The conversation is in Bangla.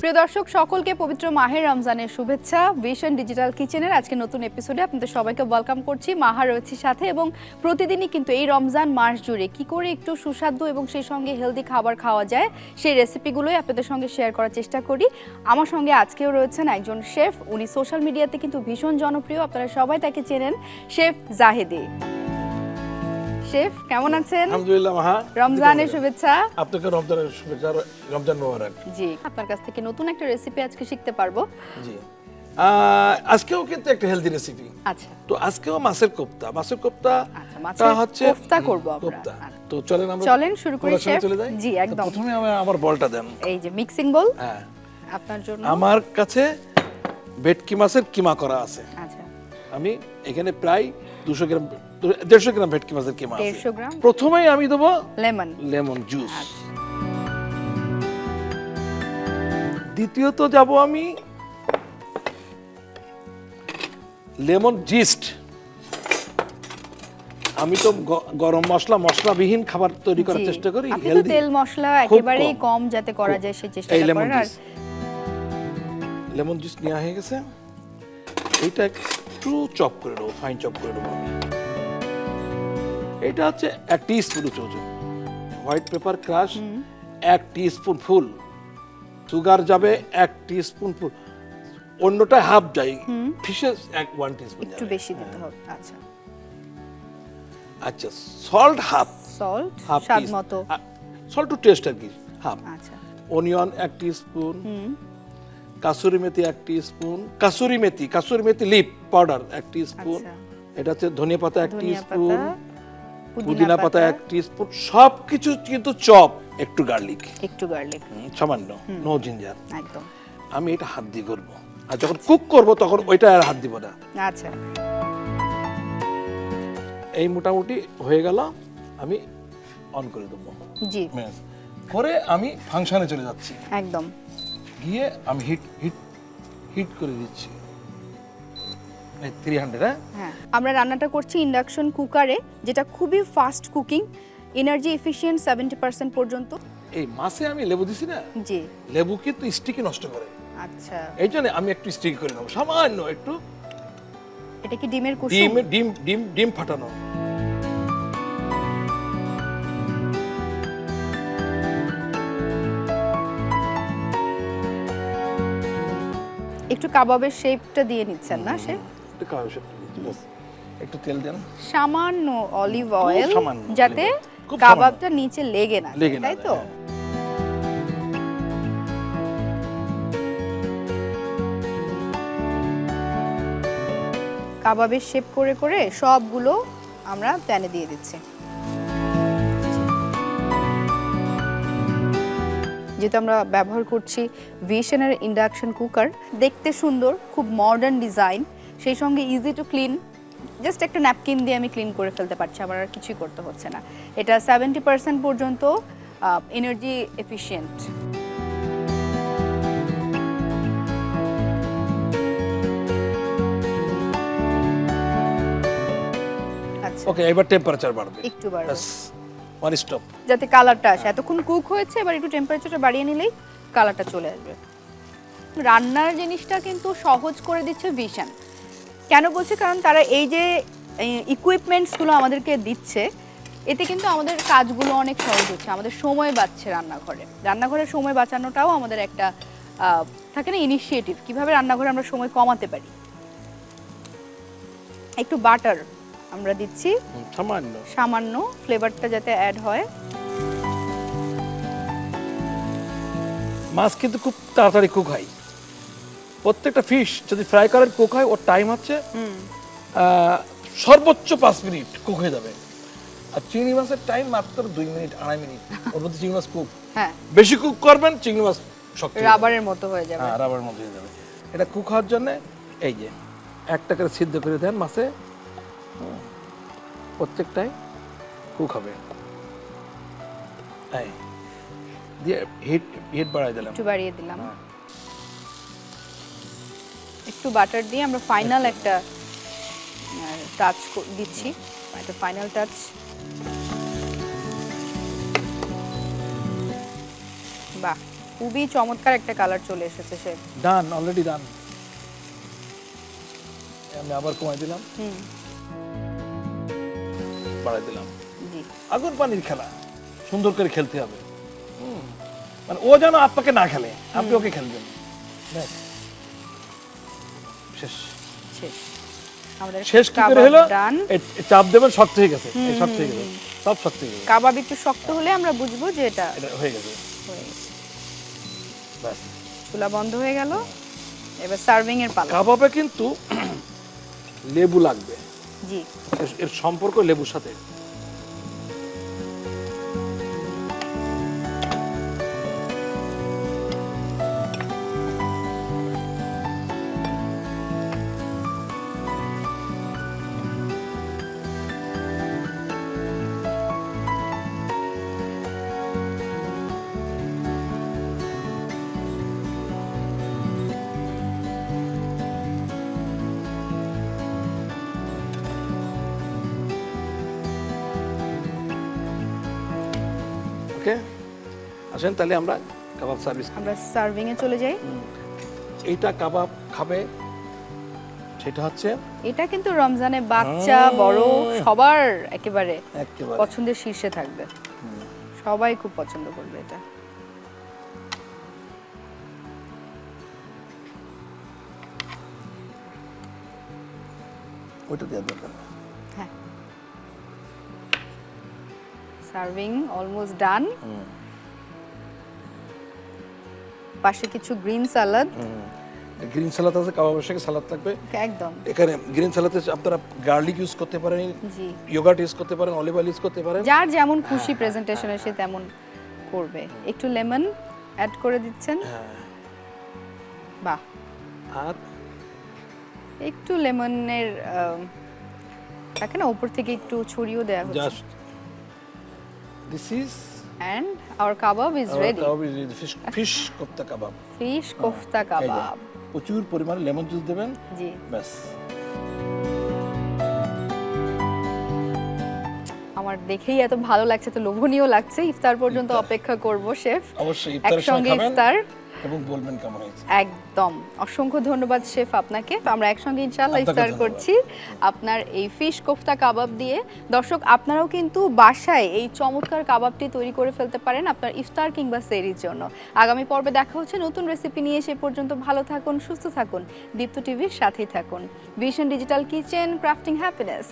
প্রিয় দর্শক সকলকে পবিত্র মাহে রমজানের শুভেচ্ছা। ভিশন ডিজিটাল কিচেনের আজকে নতুন এপিসোডে আপনাদের সবাইকে ওয়েলকাম করছি। মাহা রয়েছে সাথে এবং প্রতিদিনই কিন্তু এই রমজান মাস জুড়ে কি করে একটু সুস্বাদু এবং সেই সঙ্গে হেলদি খাবার খাওয়া যায় সেই রেসিপিগুলোই আপনাদের সঙ্গে শেয়ার করার চেষ্টা করি। আমার সঙ্গে আজকেও রয়েছেন একজন শেফ, উনি সোশ্যাল মিডিয়াতে কিন্তু ভীষণ জনপ্রিয়, আপনারা সবাই তাকে চেনেন, শেফ জাহেদি। শেফ কেমন আছেন? আলহামদুলিল্লাহ মাহা, রমজানের শুভেচ্ছা। আপনাকে রমজানের শুভেচ্ছা, রমজান মোবারক। জি, আপনার কাছ থেকে নতুন একটা রেসিপি আজকে শিখতে পারবো। জি, আজকেও কিন্তু একটা হেলদি রেসিপি। আচ্ছা, তো আজকেও মাছের কোফতা। আচ্ছা, মাছের হচ্ছে কোফতা করব আমরা। কোফতা। তো চলেন শুরু করি শেফ। চলে যাই। জি, একদম। প্রথমে আমার বলটা দেন। এই যে মিক্সিং বল। হ্যাঁ, আপনার জন্য। আমার কাছে ভেটকি মাছের কিমা করা আছে। আচ্ছা, আমি এখানে প্রায় 150 গ্রাম ভেটকি মাছের কিমা আছে। 150 গ্রাম। প্রথমেই আমি দেবো লেমন জুস। আচ্ছা, দ্বিতীয়ত যাব আমি লেমন জিস্ট। আমি তো গরম মশলাবিহীন খাবার তৈরি করার চেষ্টা করি, আপনি তো হেলদি। তেল মশলা একেবারেই কম যাতে করা যায় সেই চেষ্টা করেন। আর লেমন জুস নেওয়া হয়ে গেছে, এইটা একটু চপ করে দেবো, ফাইন চপ করে দেবো আমি। এটা হচ্ছে 1 teaspoon white pepper crush, 1 teaspoon full sugar যাবে, 1 টিস্পুন ফুল, অন্যটা হাফ যায়, ফিশে 1 টিস্পুন একটু বেশি দিতে হবে। আচ্ছা, আচ্ছা, সল্ট হাফ স্বাদ মতো, সল্ট টু টেস্ট আর কি, হাফ। আচ্ছা, অনিয়ন 1 টিস্পুন, কাসুরি মেথি 1 টিস্পুন, কাসুরি মেথি লিপ পাউডার 1 টিস্পুন, এটা হচ্ছে ধনিয়া পাতা 1 টিস্পুন, পুদিনা পাতা 1 টিস্পুন, সবকিছু কিন্তু চপ, একটু গার্লিক সামান্য, নো জিঞ্জার। একদম। আমি এটা হাত দিয়ে করব, আর যখন কুক করব তখন ওইটা আর হাত দিব না। আচ্ছা, এই মোটামুটি হয়ে গেল, আমি অন করে দেবো। জি, করে আমি ফাংশনে চলে যাচ্ছি। একদম। গিয়ে আমি হিট করে দিচ্ছি 300। হ্যাঁ, আমরা রান্নাটা করছি ইন্ডাকশন কুকারে, যেটা খুবই ফাস্ট কুকিং, এনার্জি এফিশিয়েন্ট 70% পর্যন্ত। এই মাছে আমি লেবু দিছি না, জি, লেবু কিন্তু স্টিকি নষ্ট করে। আচ্ছা, এই জন্য আমি একটু স্টিকি করে নেবো, সামান্য একটু। এটা কি ডিমের কুসুম? ডিম ফাটানো। একটু কাবাবের শেপটা দিয়ে নিচ্ছেন না সে? একটু কাবাব শেপ দিচ্ছি, একটু তেল দেন, সামান্য অলিভ অয়েল, সামান্য, যাতে খুব কাবাবটা নিচে লেগে না যায়, তাই তো? হ্যাঁ। কাবাবের শেপ করে করে সবগুলো আমরা প্যানে দিয়ে দিচ্ছি। যেহেতু আমরা ব্যবহার করছি ভিশনের ইন্ডাকশন কুকার, দেখতে সুন্দর, খুব মডার্ন ডিজাইন, সেই সঙ্গে ইজি টু ক্লিন। জাস্ট একটা ন্যাপকিন দিয়ে আমি ক্লিন করে ফেলতে পারছি, আমার আর কিছুই করতে হচ্ছে না। এটা 70% পর্যন্ত এনার্জি এফিশিয়েন্ট। আচ্ছা, ওকে, এবার টেম্পারেচার বাড়বে, একটু বাড়বে, ওয়ান স্টপ, যাতে কালারটা আসে। এতক্ষণ কুক হয়েছে, এবার একটু টেম্পারেচারটা বাড়িয়ে নিলেই কালারটা চলে আসবে। রান্নার জিনিসটা কিন্তু সহজ করে দিচ্ছে ভিশন। কেন বলছি? কারণ তারা এই যে ইকুইপমেন্টসগুলো আমাদেরকে দিচ্ছে, এতে কিন্তু আমাদের কাজগুলো অনেক সহজ হচ্ছে, আমাদের সময় বাঁচছে। রান্নাঘরের সময় বাঁচানোটাও আমাদের একটা থাকে না ইনিশিয়েটিভ, কিভাবে রান্নাঘরে আমরা সময় কমাতে পারি। একটু বাটার আমরা দিচ্ছি, সামান্য, ফ্লেভারটা যাতে অ্যাড হয়। মাছ কিন্তু খুব তাড়াতাড়ি কুক হয়, প্রত্যেকটা ফিশ যদি ফ্রাই করেন কুক হয়, ওর টাইম হচ্ছে সর্বোচ্চ 5 মিনিট কুক হয়ে যাবে। আর চিংড়ি মাছের টাইম মাত্র 2 মিনিট 2.5 মিনিট, ওর মধ্যে চিংড়ি মাছ কুক। হ্যাঁ, বেশি কুক করবেন চিংড়ি মাছ শক্ত রাবারের মতো হয়ে যাবে। হ্যাঁ, রাবারের মতো হয়ে যাবে। এটা কুক হওয়ার জন্য এই যে একটা করে সিদ্ধ করে দেন মাছে, প্রত্যেকটাই কুক হবে। এই দিয়ে হিট বাড়াই দিলাম, একটু বাড়িয়ে দিলাম। একটু বাটার দিয়ে আমরা ফাইনাল একটা টাচ দিচ্ছি, একটা ফাইনাল টাচ। বাহ, খুবই চমৎকার একটা কালার চলে এসেছে শেফ। ডান, অলরেডি ডান। আমি আবার কমাই দিলাম, বাড়াই দিলাম। জি আগুন পানির খেলা, সুন্দর করে খেলতে হবে। মানে ও যেন আপনাকে না খেলে, আপনি ওকে খেলবেন। ব্যাস, শেষ। শেষ। আমাদের শেষ কি করে হলো? এই চাপ দেবেন, শক্ত হয়ে গেছে, এই শক্ত হয়ে গেছে, সব শক্ত হয়ে গেছে। কাবাব একটু শক্ত হলে আমরা বুঝবো যে এটা এটা হয়ে গেছে। হয়ে গেছে। ব্যাস, চুলা বন্ধ হয়ে গেল, এবার সার্ভিং এর পালা। কাবাবে কিন্তু লেবু লাগবে। জি এর সম্পর্ক লেবুর সাথে। ওকে, আসেন তাহলে আমরা কাবাব সার্ভিস। আমরা সার্ভিং এ চলে যাই। এইটা কাবাব খাবে, সেটা হচ্ছে এটা কিন্তু রমজানে বাচ্চা বড় সবার একেবারে একেবারে পছন্দের শীর্ষে থাকবে, সবাই খুব পছন্দ করবে এটা। ওইটা দেওয়ার দরকার। হ্যাঁ, সার্ভিং অলমোস্ট ডান। পাশে কিছু গ্রিন সালাদ। গ্রিন সালাদ আছে, কাবাবের সাথে সালাদ থাকবে একদম এখানে। গ্রিন সালাদে আপনারা গার্লিক ইউজ করতে পারেন, জি, ইয়োগার্ট ইউজ করতে পারেন, অলিভ অয়েল ইউজ করতে পারেন, যার যেমন খুশি প্রেজেন্টেশনে সে তেমন করবে। একটু লেমন অ্যাড করে দিচ্ছেন। বাহ, আর একটু লেমনের থাকে না উপর থেকে একটু ছড়িয়েও দেওয়া হচ্ছে। Just this is and our kebab is ready. Kebab is fish kofta kebab. Fish kofta kebab. প্রচুর পরিমাণে লেমন জুস দেবেন, জি, ব্যাস। আমার দেখেই এত ভালো লাগছে, তো লোভনীয় লাগছে। ইফতার পর্যন্ত অপেক্ষা করব শেফ। অবশ্যই ইফতারের সময় একসঙ্গে খাবেন ইফতার এবং বলবেন কেমন হয়েছে। একদম। অসংখ্য ধন্যবাদ শেফ আপনাকে। তো আমরা একসঙ্গে ইনশাআল্লাহ আপনাকে ইফতার ধন্যবাদ। করছি আপনার এই ফিশ কোফতা কাবাব দিয়ে। দর্শক, আপনারাও কিন্তু বাসায় এই চমৎকার কাবাবটি তৈরি করে ফেলতে পারেন আপনার ইফতার কিংবা সেহরির জন্য। আগামী পর্বে দেখা হচ্ছে নতুন রেসিপি নিয়ে। সে পর্যন্ত ভালো থাকুন, সুস্থ থাকুন, দীপ্ত টিভির সাথেই থাকুন। Vision digital kitchen, crafting happiness.